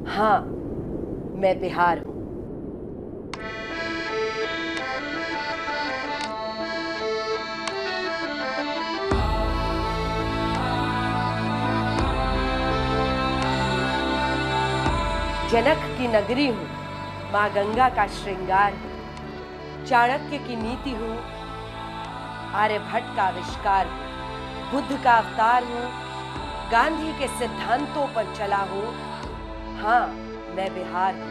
हाँ, मैं बिहार हूं। जनक की नगरी हूं, मां गंगा का श्रृंगार हूं, चाणक्य की नीति हूं, आर्यभट्ट का आविष्कार हूं, बुद्ध का अवतार हूं, गांधी के सिद्धांतों पर चला हूं। हाँ, मैं बिहार हूं।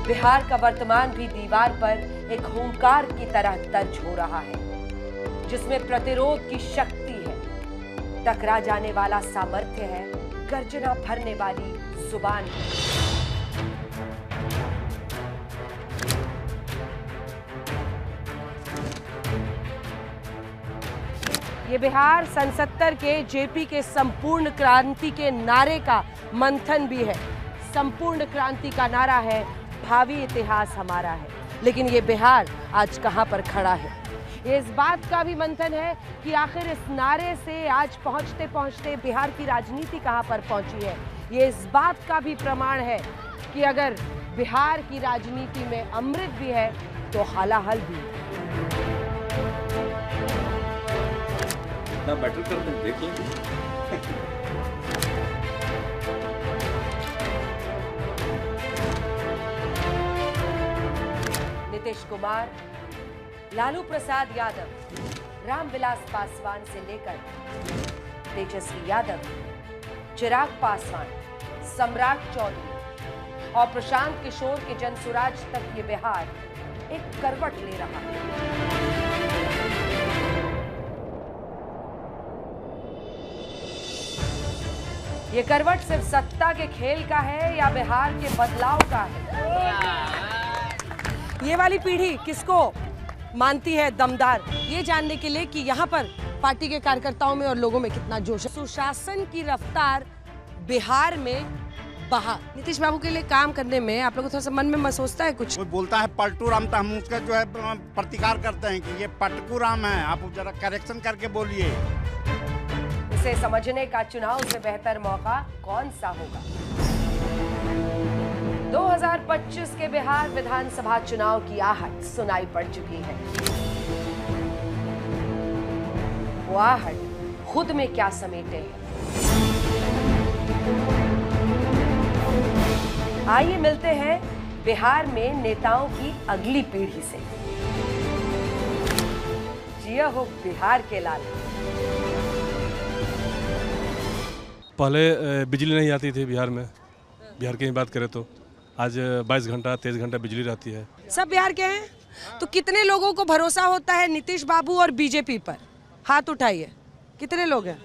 बिहार का वर्तमान भी दीवार पर एक हुंकार की तरह दर्ज हो रहा है, जिसमें प्रतिरोध की शक्ति है, टकरा जाने वाला सामर्थ्य है, गर्जना भरने वाली जुबान है। ये बिहार सन 70 के जेपी के संपूर्ण क्रांति के नारे का मंथन भी है। संपूर्ण क्रांति का नारा है, भावी इतिहास हमारा है। लेकिन ये बिहार आज कहां पर खड़ा है? ये इस बात का भी मंथन है कि आखिर इस नारे से आज पहुंचते पहुंचते बिहार की राजनीति कहां पर पहुंची है। ये इस बात का भी प्रमाण है कि अगर बिहार की राजनीति में अमृत भी है तो हलाहल भी है। ना बैटल करते हैं, देख लेंगे। नीतीश कुमार, लालू प्रसाद यादव, रामविलास पासवान से लेकर तेजस्वी यादव, चिराग पासवान, सम्राट चौधरी और प्रशांत किशोर के जनसुराज तक ये बिहार एक करवट ले रहा है। ये करवट सिर्फ सत्ता के खेल का है या बिहार के बदलाव का है? ये वाली पीढ़ी किसको मानती है दमदार, ये जानने के लिए कि यहाँ पर पार्टी के कार्यकर्ताओं में और लोगों में कितना जोश है। सुशासन की रफ्तार बिहार में बहा। नीतीश बाबू के लिए काम करने में आप लोगों को थोड़ा सा मन में सोचता है कुछ? कोई बोलता है पलटू राम, तो हम उसका जो है प्रतिकार करते हैं कि ये पटकू राम है। आप जरा करेक्शन करके बोलिए। इसे समझने का चुनाव से बेहतर मौका कौन सा होगा? 2025 के बिहार विधानसभा चुनाव की आहट सुनाई पड़ चुकी है। वो आहट खुद में क्या समेटे है? आइए मिलते हैं बिहार में नेताओं की अगली पीढ़ी से। जिया हो बिहार के लाल। पहले बिजली नहीं आती थी बिहार में, बिहार की बात करें तो आज 22 घंटा 23 घंटा बिजली रहती है। सब बिहार के हैं, तो कितने लोगों को भरोसा होता है नीतीश बाबू और बीजेपी पर? हाथ उठाइए, कितने लोग हैं?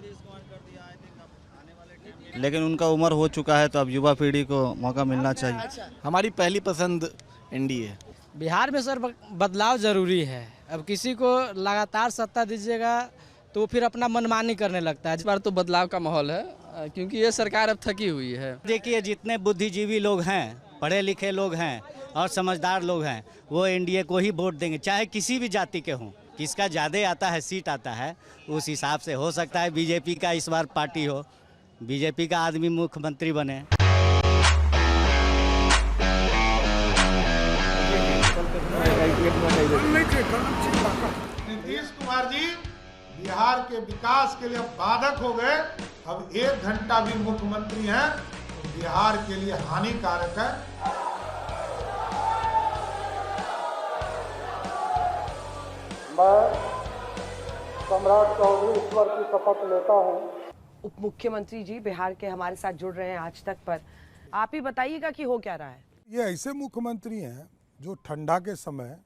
लेकिन उनका उम्र हो चुका है तो अब युवा पीढ़ी को मौका मिलना चाहिए। हमारी पहली पसंद एनडीए। बिहार में सर बदलाव जरूरी है। अब किसी को लगातार सत्ता दीजिएगा तो फिर अपना मनमानी करने लगता है। इस बार तो बदलाव का माहौल है, क्योंकि ये सरकार अब थकी हुई है। देखिए, जितने बुद्धिजीवी लोग हैं, पढ़े लिखे लोग हैं और समझदार लोग हैं, वो एनडीए को ही वोट देंगे, चाहे किसी भी जाति के हों। किसका ज़्यादा आता है, सीट आता है, उस हिसाब से हो सकता है बीजेपी का इस बार पार्टी हो, बीजेपी का आदमी मुख्यमंत्री बने। नीतीश कुमार जी बिहार के विकास के लिए बाधक हो गए। अब 1 घंटा भी मुख्यमंत्री हैं तो बिहार के लिए हानिकारक है। मैं सम्राट चौधरी ईश्वर की शपथ लेता हूँ। उप मुख्यमंत्री जी बिहार के हमारे साथ जुड़ रहे हैं आज तक पर। आप ही बताइएगा कि हो क्या रहा है। ये ऐसे मुख्यमंत्री हैं जो ठंडा के समय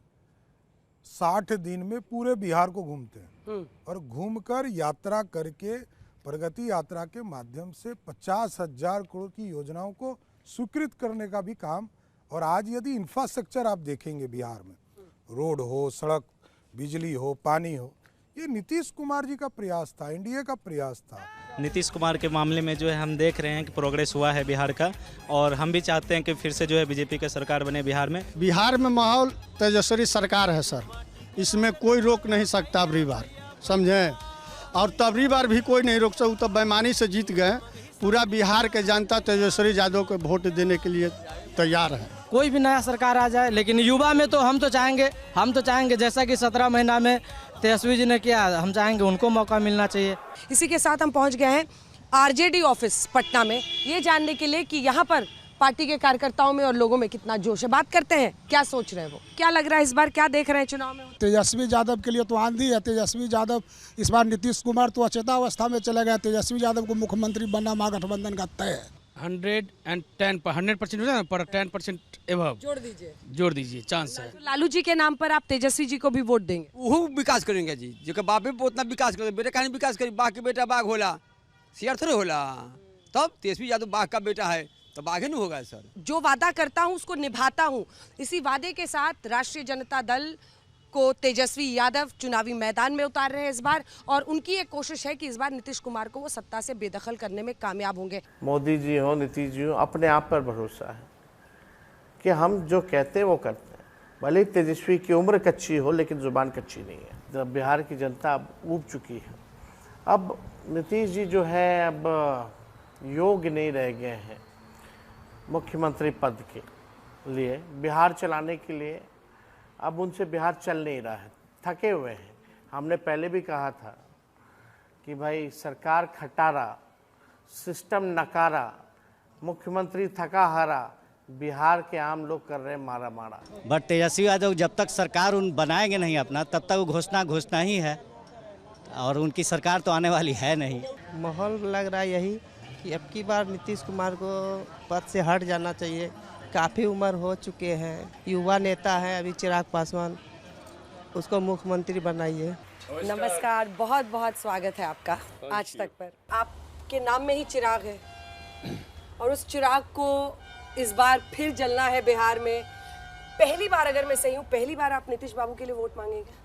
60 दिन में पूरे बिहार को घूमते हैं और घूमकर यात्रा करके प्रगति यात्रा के माध्यम से 50,000 करोड़ की योजनाओं को स्वीकृत करने का भी काम। और आज यदि इंफ्रास्ट्रक्चर आप देखेंगे बिहार में, रोड हो, सड़क, बिजली हो, पानी हो, ये नीतीश कुमार जी का प्रयास था, एनडीए का प्रयास था। नीतीश कुमार के मामले में जो है हम देख रहे हैं कि प्रोग्रेस हुआ है बिहार का, और हम भी चाहते हैं कि फिर से जो है बीजेपी की सरकार बने बिहार में। बिहार में माहौल तेजस्वी सरकार है सर, इसमें कोई रोक नहीं सकता अबरी बार, समझे। और तबरी बार भी कोई नहीं रोक सकता, तो बेईमानी से जीत गए। पूरा बिहार के जनता तेजस्वी यादव को वोट देने के लिए तैयार है। कोई भी नया सरकार आ जाए, लेकिन युवा में तो हम तो चाहेंगे जैसा कि 17 महीना में तेजस्वी जी ने किया, हम चाहेंगे उनको मौका मिलना चाहिए। इसी के साथ हम पहुंच गए हैं आरजेडी ऑफिस पटना में, ये जानने के लिए कि यहाँ पर पार्टी के कार्यकर्ताओं में और लोगों में कितना जोश है। बात करते हैं, क्या सोच रहे हैं वो, क्या लग रहा है इस बार, क्या देख रहे हैं चुनाव में। तेजस्वी यादव के लिए तो आंधी है। तेजस्वी यादव इस बार, नीतीश कुमार तो अचेतावस्था में चले गए। तेजस्वी यादव को मुख्यमंत्री बनना महागठबंधन का तय है। 110% हो जाए पर 10% एवं जोड़ दीजिए चांस है। तो लालू जी के नाम पर आप तेजस्वी जी को भी वोट देंगे? वो विकास करेंगे जी, जो बापे उतना विकास करेंगे, बेटा कहीं विकास करें। बाघ के बेटा बाघ होला, शेयर थोड़े होला। तब तेजस्वी यादव बाघ का बेटा है तो बाघ ही नहीं होगा सर। जो वादा करता हूँ उसको निभाता हूँ, इसी वादे के साथ राष्ट्रीय जनता दल को तेजस्वी यादव चुनावी मैदान में उतार रहे हैं इस बार, और उनकी एक कोशिश है कि इस बार नीतीश कुमार को वो सत्ता से बेदखल करने में कामयाब होंगे। मोदी जी हो, नीतीश जी हो, अपने आप पर भरोसा है कि हम जो कहते हैं वो करते हैं। भले तेजस्वी की उम्र कच्ची हो लेकिन जुबान कच्ची नहीं है। बिहार की जनता अब ऊब चुकी है। अब नीतीश जी जो है अब योग्य नहीं रह गए हैं मुख्यमंत्री पद के लिए, बिहार चलाने के लिए। अब उनसे बिहार चल नहीं रहा है, थके हुए हैं। हमने पहले भी कहा था कि भाई सरकार खटारा, सिस्टम नकारा, मुख्यमंत्री थका हारा, बिहार के आम लोग कर रहे हैं मारा मारा। बट तेजस्वी यादव जब तक सरकार उन बनाएंगे नहीं अपना, तब तक वो घोषणा ही है, और उनकी सरकार तो आने वाली है नहीं। माहौल लग रहा है यही कि अब की बार नीतीश कुमार को पद से हट जाना चाहिए। काफ़ी उम्र हो चुके हैं, युवा नेता है अभी चिराग पासवान, उसको मुख्यमंत्री बनाइए। नमस्कार, बहुत बहुत स्वागत है आपका आज तक पर। आपके नाम में ही चिराग है, और उस चिराग को इस बार फिर जलना है बिहार में। पहली बार, अगर मैं सही हूँ, पहली बार आप नीतीश बाबू के लिए वोट मांगेंगे?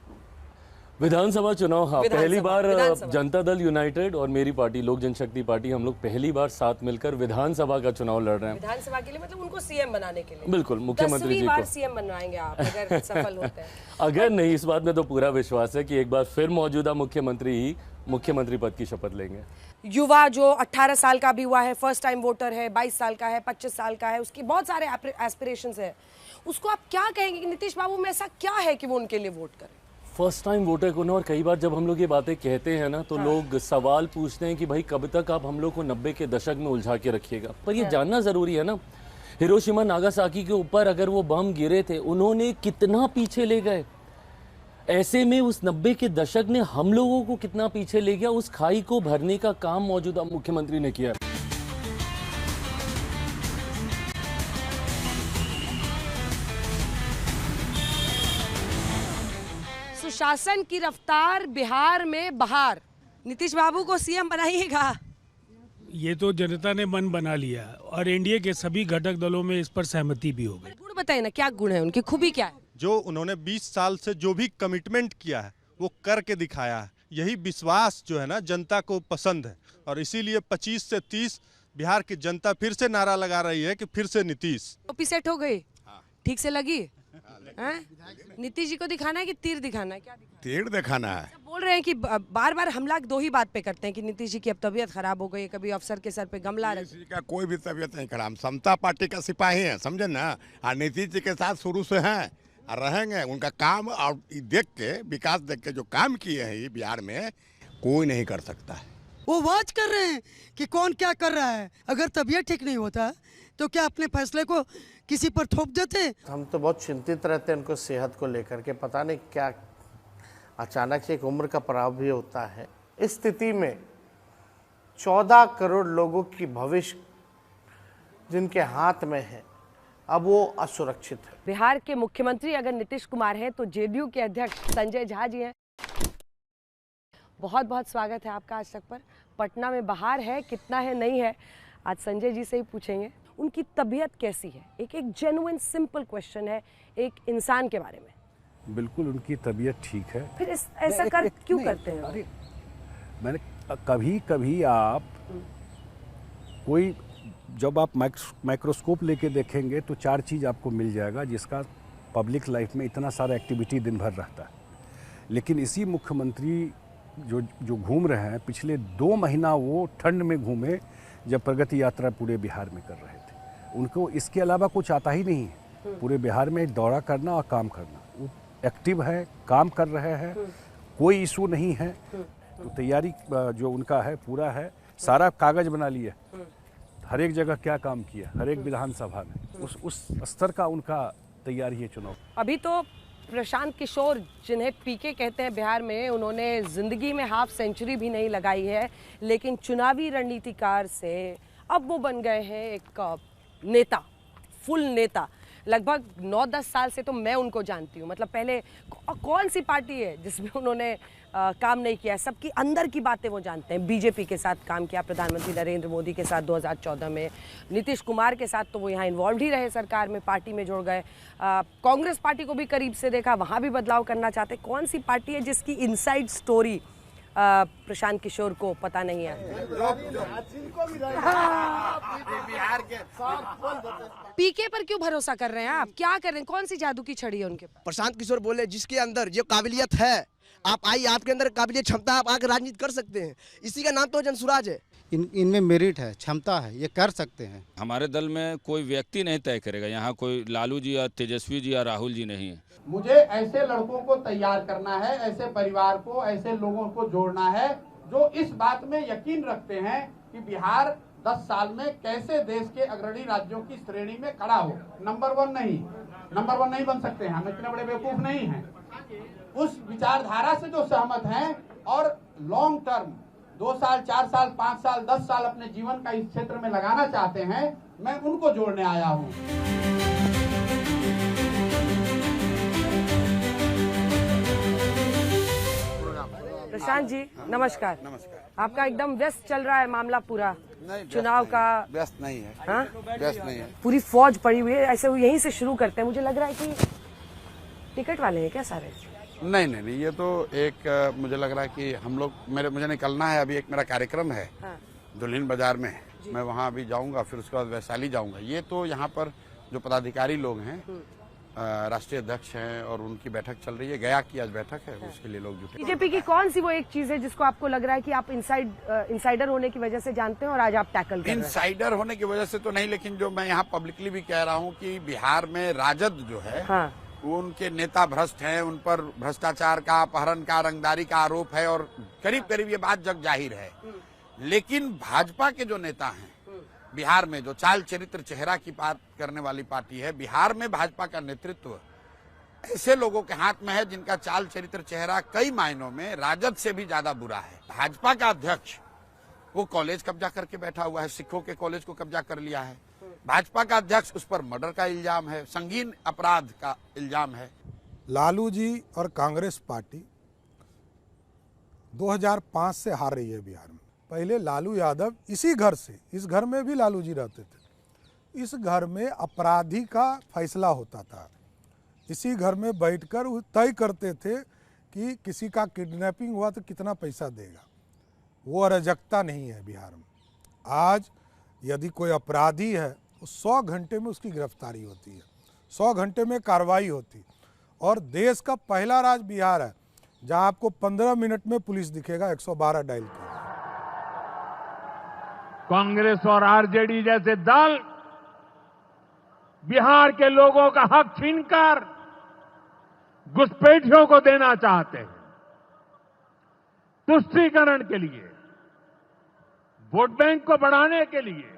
विधानसभा चुनाव, हाँ पहली बार जनता दल यूनाइटेड और मेरी पार्टी लोक जनशक्ति पार्टी, हम लोग पहली बार साथ मिलकर विधानसभा का चुनाव लड़ रहे हैं। विधानसभा के लिए मतलब उनको सीएम बनाने के लिए? बिल्कुल, मुख्यमंत्री जी को सीएम बनवाएंगे आप अगर सफल होते हैं। अगर नहीं, इस बात में तो पूरा विश्वास है कि एक बार फिर मौजूदा मुख्यमंत्री ही मुख्यमंत्री पद की शपथ लेंगे। युवा जो 18 साल का भी हुआ है, फर्स्ट टाइम वोटर है, 22 साल का है, 25 साल का है, उसकी बहुत सारे एस्पिरेशंस है, उसको आप क्या कहेंगे कि नीतीश बाबू में ऐसा क्या है कि वो उनके लिए वोट करें? फर्स्ट टाइम वोटर को ना, और कई बार जब हम लोग ये बातें कहते हैं ना तो लोग सवाल पूछते हैं कि भाई कब तक आप हम लोग को 90 के दशक में उलझा के रखिएगा। पर ये जानना जरूरी है ना, हिरोशिमा नागासाकी के ऊपर अगर वो बम गिरे थे, उन्होंने कितना पीछे ले गए। ऐसे में उस 90 के दशक ने हम लोगों को कितना पीछे ले गया, उस खाई को भरने का काम मौजूदा मुख्यमंत्री ने किया। सुशासन की रफ्तार बिहार में बहार, नीतीश बाबू को सीएम बनाइएगा? ये तो जनता ने मन बना लिया, और एनडीए के सभी घटक दलों में इस पर सहमति भी हो गई। गुण बताइए ना, क्या गुण है उनकी, खूबी क्या है? जो उन्होंने 20 साल से जो भी कमिटमेंट किया है वो करके दिखाया है। यही विश्वास जो है ना जनता को पसंद है, और इसीलिए 25 से 30 बिहार की जनता फिर से नारा लगा रही है कि फिर से नीतीश। टोपी सेट हो गई, ठीक से लगी? नीतीश जी को दिखाना है कि तीर दिखाना है? क्या दिखाना? तीर दिखाना है। बोल रहे हैं कि बार बार हमला दो ही बात पे करते हैं कि नीतीश जी की अब तबीयत खराब हो गई, कभी अफसर के सर पे गमला रख। नीतीश जी का कोई भी तबीयत नहीं खराब, समता पार्टी का सिपाही है, समझे ना। और नीतीश जी के साथ शुरू से हैं और रहेंगे। उनका काम और देख के, विकास देख के जो काम किए हैं बिहार में, कोई नहीं कर सकता है। वो वाच कर रहे हैं कि कौन क्या कर रहा है। अगर तबीयत ठीक नहीं होता तो क्या अपने फैसले को किसी पर थोप देते? हम तो बहुत चिंतित रहते हैं उनको सेहत को लेकर के। पता नहीं क्या अचानक से एक उम्र का पड़ाव भी होता है। इस स्थिति में 14 करोड़ लोगों की भविष्य जिनके हाथ में है, अब वो असुरक्षित है। बिहार के मुख्यमंत्री अगर नीतीश कुमार हैं तो जेडीयू के अध्यक्ष संजय झा जी हैं। बहुत बहुत स्वागत है आपका आज तक पर। पटना में बहार है, कितना है नहीं है, आज संजय जी से ही पूछेंगे। उनकी तबीयत कैसी है? एक जेन्युइन सिंपल क्वेश्चन है एक इंसान के बारे में। बिल्कुल उनकी तबीयत ठीक है। फिर ऐसा कर क्यों करते हैं? मैंने कभी कभी आप कोई जब आप माइक्रोस्कोप लेके देखेंगे तो 4 चीज़ आपको मिल जाएगा जिसका पब्लिक लाइफ में इतना सारा एक्टिविटी दिन भर रहता है। लेकिन इसी मुख्यमंत्री जो घूम रहे हैं, पिछले 2 महीना वो ठंड में घूमे जब प्रगति यात्रा पूरे बिहार में कर रहे थे। उनको इसके अलावा कुछ आता ही नहीं है। पूरे बिहार में दौरा करना और काम करना। वो एक्टिव है, काम कर रहे हैं, कोई इशू नहीं है। तो तैयारी जो उनका है पूरा है, सारा कागज बना लिया, हर एक जगह क्या काम किया, हर एक विधानसभा में उस स्तर का उनका तैयारी है चुनाव। अभी तो प्रशांत किशोर, जिन्हें पीके कहते हैं बिहार में, उन्होंने जिंदगी में हाफ सेंचुरी भी नहीं लगाई है, लेकिन चुनावी रणनीतिकार से अब वो बन गए हैं एक नेता, फुल नेता। लगभग 9-10 साल से तो मैं उनको जानती हूँ। मतलब पहले कौन सी पार्टी है जिसमें उन्होंने काम नहीं किया, सबकी अंदर की बातें वो जानते हैं। बीजेपी के साथ काम किया, प्रधानमंत्री नरेंद्र मोदी के साथ 2014 में, नीतीश कुमार के साथ तो वो यहाँ इन्वॉल्व ही रहे, सरकार में, पार्टी में जुड़ गए। कांग्रेस पार्टी को भी करीब से देखा, वहाँ भी बदलाव करना चाहते। कौन सी पार्टी है जिसकी इनसाइड स्टोरी प्रशांत किशोर को पता नहीं है? पीके पर क्यों भरोसा कर रहे हैं आप? क्या कर रहे हैं? कौन सी जादू की छड़ी है उनके पास? प्रशांत किशोर बोले जिसके अंदर जो काबिलियत है, आप आइए, आपके अंदर काबिलियत क्षमता है, आप आकर राजनीति कर सकते हैं। इसी का नाम तो जनसुराज है। इनमें मेरिट है, क्षमता है, ये कर सकते हैं। हमारे दल में कोई व्यक्ति नहीं तय करेगा। यहाँ कोई लालू जी या तेजस्वी जी या राहुल जी नहीं है। मुझे ऐसे लड़कों को तैयार करना है, ऐसे परिवार को, ऐसे लोगों को जोड़ना है जो इस बात में यकीन रखते हैं कि बिहार 10 साल में कैसे देश के अग्रणी राज्यों की श्रेणी में खड़ा हो। नंबर 1 नहीं बन सकते हैं, हम इतने बड़े बेवकूफ नहीं हैं। उस विचारधारा से जो सहमत हैं और लॉन्ग टर्म 2 साल, 4 साल, 5 साल, 10 साल अपने जीवन का इस क्षेत्र में लगाना चाहते हैं, मैं उनको जोड़ने आया हूँ। प्रशांत जी नमस्कार। आपका एकदम व्यस्त चल रहा है मामला पूरा, चुनाव का? व्यस्त नहीं है। हाँ? व्यस्त नहीं है। पूरी फौज पड़ी हुई है। ऐसे यहीं से शुरू करते हैं। मुझे लग रहा है कि टिकट वाले हैं क्या सारे? नहीं, ये तो एक मुझे लग रहा है कि हम लोग मुझे निकलना है। अभी एक मेरा कार्यक्रम है दुल्हिन बाजार में, मैं वहाँ अभी जाऊँगा, फिर उसके बाद वैशाली जाऊँगा। ये तो यहाँ पर जो पदाधिकारी लोग हैं, राष्ट्रीय अध्यक्ष हैं और उनकी बैठक चल रही है। गया की आज बैठक है, उसके लिए लोग जुटे। बीजेपी की कौन सी वो एक चीज है जिसको आपको लग रहा है कि आप इनसाइडर होने की वजह से जानते हैं और आज आप टैकल कर रहे हैं? इनसाइडर होने की वजह से तो नहीं, लेकिन जो मैं यहाँ पब्लिकली भी कह रहा हूँ कि बिहार में राजद जो है, वो उनके नेता भ्रष्ट हैं, उन पर भ्रष्टाचार का, अपहरण का, रंगदारी का आरोप है और करीब करीब ये बात जग जाहिर है। लेकिन भाजपा के जो नेता हैं बिहार में, जो चाल चरित्र चेहरा की बात करने वाली पार्टी है, बिहार में भाजपा का नेतृत्व ऐसे लोगों के हाथ में है जिनका चाल चरित्र चेहरा कई मायनों में राजद से भी ज्यादा बुरा है। भाजपा का अध्यक्ष वो कॉलेज कब्जा करके बैठा हुआ है, सिखों के कॉलेज को कब्जा कर लिया है। भाजपा का अध्यक्ष, उस पर मर्डर का इल्जाम है, संगीन अपराध का इल्जाम है। लालू जी और कांग्रेस पार्टी 2005 से हार रही है बिहार में। पहले लालू यादव इसी घर से, इस घर में भी लालू जी रहते थे, इस घर में अपराधी का फैसला होता था। इसी घर में बैठकर वो तय करते थे कि किसी का किडनैपिंग हुआ तो कितना पैसा देगा। वो अराजकता नहीं है बिहार में। आज यदि कोई अपराधी है तो 100 घंटे में उसकी गिरफ्तारी होती है, 100 घंटे में कार्रवाई होती। और देश का पहला राज्य बिहार है जहां आपको 15 मिनट में पुलिस दिखेगा 112 डायल कर। कांग्रेस और आरजेडी जैसे दल बिहार के लोगों का हक छीनकर घुसपैठियों को देना चाहते हैं। तुष्टीकरण के लिए, वोट बैंक को बढ़ाने के लिए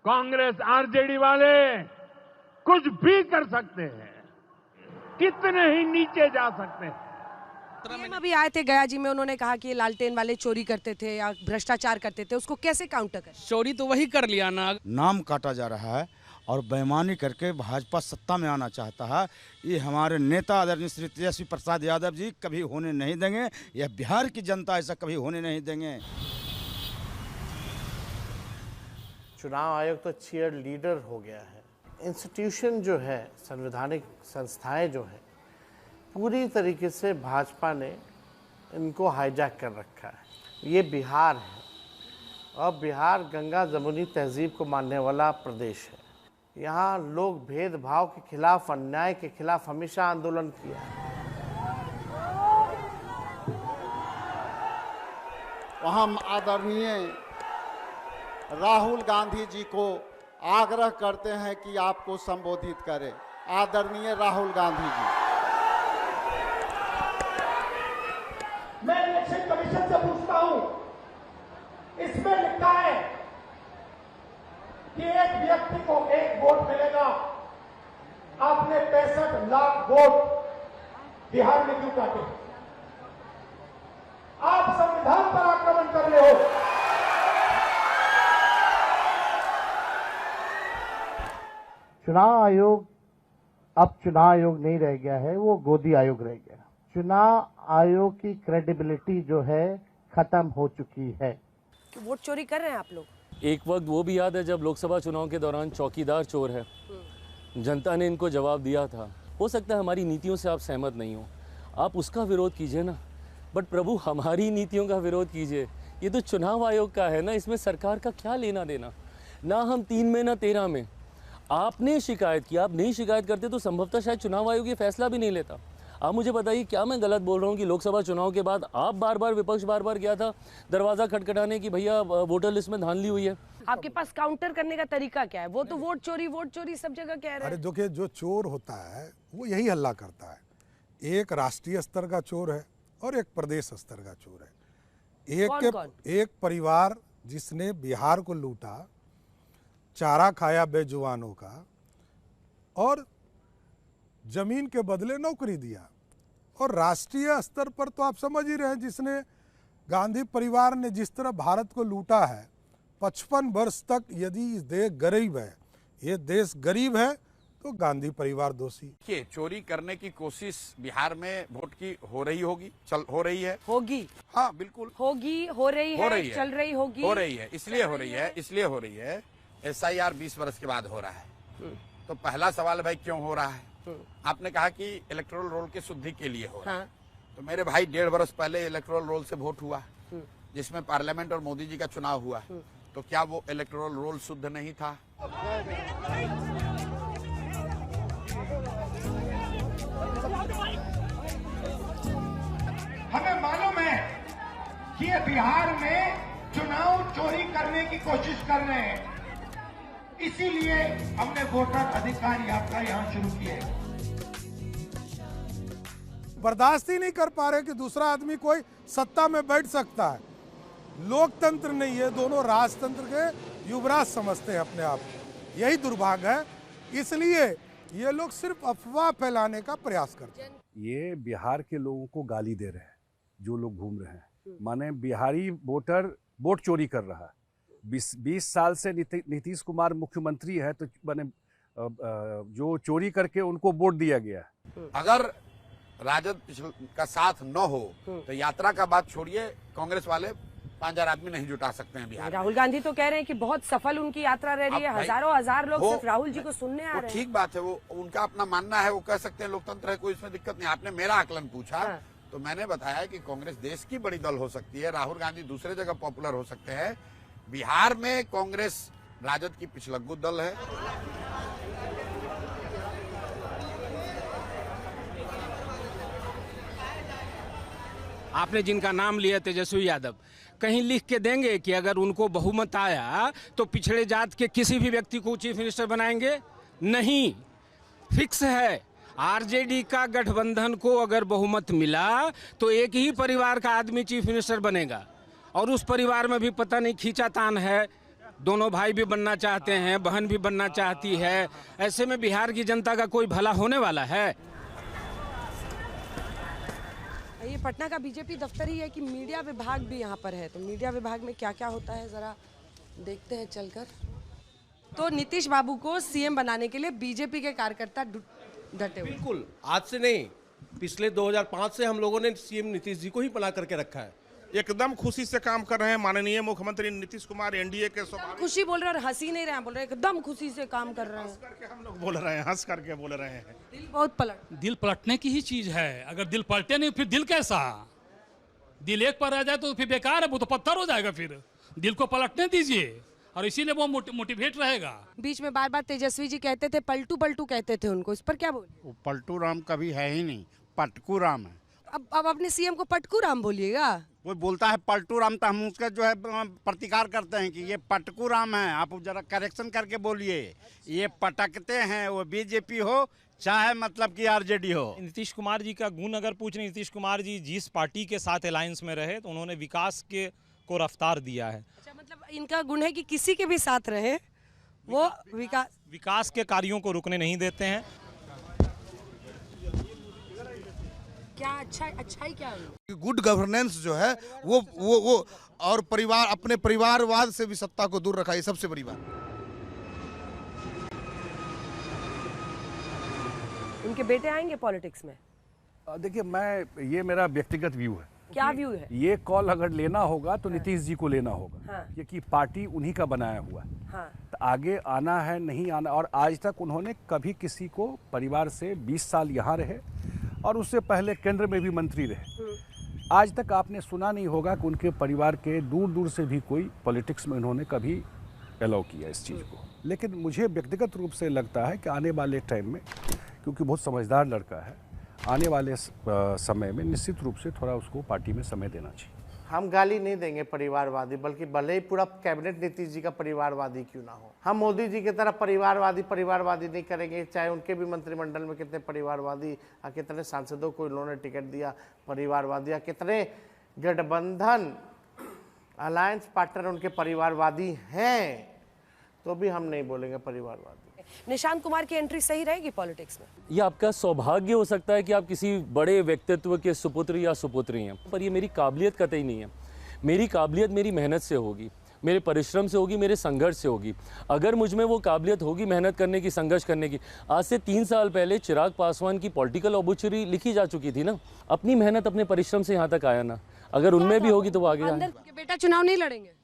कांग्रेस आरजेडी वाले कुछ भी कर सकते हैं, कितने ही नीचे जा सकते हैं। हम अभी आए थे गया जी में, उन्होंने कहा कि ये लालटेन वाले चोरी करते थे या भ्रष्टाचार करते थे, उसको कैसे काउंटर करें? चोरी तो वही कर लिया ना। नाम काटा जा रहा है और बेईमानी करके भाजपा सत्ता में आना चाहता है। ये हमारे नेता आदरणीय श्री तेजस्वी प्रसाद यादव जी कभी होने नहीं देंगे। यह बिहार की जनता ऐसा कभी होने नहीं देंगे। चुनाव आयोग तो चीयर लीडर हो गया है। इंस्टीट्यूशन जो है, संवैधानिक संस्थाएं जो है, पूरी तरीके से भाजपा ने इनको हाईजैक कर रखा है। ये बिहार है और बिहार गंगा जमुनी तहजीब को मानने वाला प्रदेश है। यहाँ लोग भेदभाव के खिलाफ, अन्याय के खिलाफ हमेशा आंदोलन किया है। हम आदरणीय राहुल गांधी जी को आग्रह करते हैं कि आपको संबोधित करें। आदरणीय राहुल गांधी जी। मैं इलेक्शन कमीशन से पूछता हूं, इसमें लिखा है कि एक व्यक्ति को एक वोट मिलेगा। आपने 65 लाख वोट बिहार में क्यों काटे? आप संविधान पर आक्रमण कर रहे हो। चुनाव आयोग अब चुनाव आयोग नहीं रह गया है, वो गोदी आयोग रह गया। चुनाव आयोग की क्रेडिबिलिटी जो है खत्म हो चुकी है। वोट चोरी कर रहे हैं आप लोग। एक वक्त वो भी याद है जब लोकसभा चुनाव के दौरान चौकीदार चोर है, जनता ने इनको जवाब दिया था। हो सकता है हमारी नीतियों से आप सहमत नहीं हो, आप उसका विरोध कीजिए ना, बट प्रभु हमारी नीतियों का विरोध कीजिए। ये तो चुनाव आयोग का है ना, इसमें सरकार का क्या लेना देना। ना हम 3 में ना 13 में। आपने शिकायत की, आप नहीं शिकायत करते तो संभवतः शायद चुनाव आयोग ये फैसला भी नहीं लेता। आप मुझे बताइए क्या मैं गलत बोल रहा हूँ कि लोकसभा चुनाव के बाद आप बार-बार, विपक्ष बार-बार गया था दरवाजा खटखटाने की भैया वोटर लिस्ट में धांधली हुई है। आपके पास काउंटर करने का तरीका क्या है? वो तो वोट चोरी सब जगह कह रहे हैं। अरे देखिए, जो चोर होता है वो यही हल्ला करता है। एक राष्ट्रीय स्तर का चोर है और एक प्रदेश स्तर का चोर है। एक परिवार जिसने बिहार को लूटा, चारा खाया बेजुबानों का और जमीन के बदले नौकरी दिया। और राष्ट्रीय स्तर पर तो आप समझ ही रहे हैं, जिसने गांधी परिवार ने जिस तरह भारत को लूटा है 55 वर्ष तक, यदि इस देश गरीब है, ये देश गरीब है, तो गांधी परिवार दोषी। देखिए, चोरी करने की कोशिश बिहार में वोट की हो रही होगी, हो रही है, होगी। हाँ बिल्कुल होगी, हो रही है, चल रही होगी, हो रही है। इसलिए हो रही है SIR 20 वर्ष के बाद हो रहा है। तो पहला सवाल भाई क्यों हो रहा है? आपने कहा कि इलेक्टोरल रोल के शुद्धि के लिए हो रहा है। तो मेरे भाई 1.5 वर्ष पहले इलेक्टोरल रोल से वोट हुआ, जिसमें पार्लियामेंट और मोदी जी का चुनाव हुआ। तो क्या वो इलेक्टोरल रोल शुद्ध नहीं था? हमें मालूम है कि ये बिहार में चुनाव चोरी करने की कोशिश कर रहे हैं, इसीलिए हमने वोटर अधिकार यात्रा यहाँ शुरू की है। बर्दाश्त ही नहीं कर पा रहे कि दूसरा आदमी कोई सत्ता में बैठ सकता है। लोकतंत्र नहीं है, दोनों राजतंत्र के युवराज समझते हैं अपने आप। यही दुर्भाग्य है, इसलिए ये लोग सिर्फ अफवाह फैलाने का प्रयास करते हैं। ये बिहार के लोगों को गाली दे रहे हैं, जो लोग घूम रहे हैं। माने बिहारी वोटर वोट चोरी कर रहा है। 20 साल से नीतीश कुमार मुख्यमंत्री है, तो माने जो चोरी करके उनको वोट दिया गया है। अगर राजद का साथ न हो तो यात्रा का बात छोड़िए, कांग्रेस वाले 5000 आदमी नहीं जुटा सकते हैं बिहार। राहुल गांधी तो कह रहे हैं कि बहुत सफल उनकी यात्रा रह रही है, हजारों हजार लोग सिर्फ राहुल जी को सुनने आ रहे हैं। ठीक बात है, वो उनका अपना मानना है, वो कह सकते हैं, लोकतंत्र है, कोई इसमें दिक्कत नहीं। आपने मेरा आकलन पूछा तो मैंने बताया कि कांग्रेस देश की बड़ी दल हो सकती है, राहुल गांधी दूसरे जगह पॉपुलर हो सकते हैं। बिहार में कांग्रेस राजद की पिछलग्गू दल है। आपने जिनका नाम लिया तेजस्वी यादव, कहीं लिख के देंगे कि अगर उनको बहुमत आया तो पिछड़े जात के किसी भी व्यक्ति को चीफ मिनिस्टर बनाएंगे? नहीं, फिक्स है। आरजेडी का गठबंधन को अगर बहुमत मिला तो एक ही परिवार का आदमी चीफ मिनिस्टर बनेगा, और उस परिवार में भी पता नहीं खींचातान है, दोनों भाई भी बनना चाहते हैं, बहन भी बनना चाहती है। ऐसे में बिहार की जनता का कोई भला होने वाला है? ये पटना का बीजेपी दफ्तर ही है कि मीडिया विभाग भी यहाँ पर है, तो मीडिया विभाग में क्या क्या होता है जरा देखते हैं चलकर। तो नीतीश बाबू को सीएम बनाने के लिए बीजेपी के कार्यकर्ता डटे हुए। बिल्कुल, आज से नहीं, पिछले 2005 से हम लोगों ने सीएम नीतीश जी को ही बना करके रखा है। एकदम खुशी से काम कर रहे हैं माननीय मुख्यमंत्री नीतीश कुमार। एनडीए के खुशी बोल रहे हैं और हंसी नहीं रहे हैं, बोल रहे हैं एकदम खुशी से काम कर रहे हैं। हंस करके हम लोग बोल रहे हैं, हंस करके बोल रहे हैं। दिल बहुत दिल पलटने की ही चीज है। अगर दिल पलटे नहीं फिर दिल कैसा? दिल एक पर रह जाए तो फिर बेकार है, वो तो पत्थर हो जाएगा। फिर दिल को पलटने दीजिए, और इसीलिए वो मोटिवेट रहेगा। बीच में बार बार तेजस्वी जी कहते थे, पलटू पलटू कहते थे उनको, इस पर क्या बोले? वो पलटू राम कभी है ही नहीं, पटकू राम है। अब अपने सीएम को पटकू राम बोलिएगा। वो बोलता है पलटू राम, तो हम उसका जो है प्रतिकार करते हैं कि ये पटकू राम है। आप जरा करेक्शन करके बोलिए, ये पटकते हैं, वो बीजेपी हो चाहे मतलब कि आरजेडी हो। नीतीश कुमार जी का गुण अगर पूछ रहे, नीतीश कुमार जी जिस पार्टी के साथ अलायंस में रहे तो उन्होंने विकास को रफ्तार दिया है। अच्छा, मतलब इनका गुण है कि किसी के भी साथ रहे वो विकास के कार्यों को रुकने नहीं देते हैं। क्या अच्छाई क्या है? गुड गवर्नेंस जो है वो और परिवार, अपने परिवारवाद से भी सत्ता को दूर रखा, ये सबसे बड़ी बात। उनके बेटे आएंगे पॉलिटिक्स में? देखिए, ये मेरा व्यक्तिगत व्यू है। क्या व्यू है? ये कॉल अगर लेना होगा तो नीतीश जी को लेना होगा। हाँ। क्योंकि पार्टी उन्हीं का बनाया हुआ है। हाँ। तो आगे आना है नहीं आना, और आज तक उन्होंने कभी किसी को परिवार से 20 साल यहाँ रहे और उससे पहले केंद्र में भी मंत्री रहे। आज तक आपने सुना नहीं होगा कि उनके परिवार के दूर दूर से भी कोई पॉलिटिक्स में उन्होंने कभी अलाउ किया इस चीज़ को। लेकिन मुझे व्यक्तिगत रूप से लगता है कि आने वाले टाइम में, क्योंकि बहुत समझदार लड़का है, आने वाले समय में निश्चित रूप से थोड़ा उसको पार्टी में समय देना चाहिए। हम गाली नहीं देंगे परिवारवादी, बल्कि भले ही पूरा कैबिनेट नीतीश जी का परिवारवादी क्यों ना हो, हम मोदी जी की तरह परिवारवादी नहीं करेंगे। चाहे उनके भी मंत्रिमंडल में कितने परिवारवादी, कितने सांसदों को इन्होंने टिकट दिया परिवारवादी, कितने गठबंधन अलायंस पार्टनर उनके परिवारवादी हैं, तो भी हम नहीं बोलेंगे परिवारवादी। निशांत कुमार की एंट्री सही रहेगी पॉलिटिक्स में? ये आपका सौभाग्य हो सकता है कि आप किसी बड़े व्यक्तित्व के सुपुत्र या सुपुत्री हैं, पर ये मेरी काबिलियत कतई नहीं है। मेरी काबिलियत मेरी मेहनत से होगी, मेरे परिश्रम से होगी, मेरे संघर्ष से होगी। अगर मुझ में वो काबिलियत होगी मेहनत करने की, संघर्ष करने की, आज से 3 साल पहले चिराग पासवान की पॉलिटिकल ऑब्चुरी लिखी जा चुकी थी ना। अपनी मेहनत अपने परिश्रम से यहाँ तक आया ना, अगर उनमें भी होगी तो वो आगे आए। बेटा चुनाव नहीं लड़ेंगे?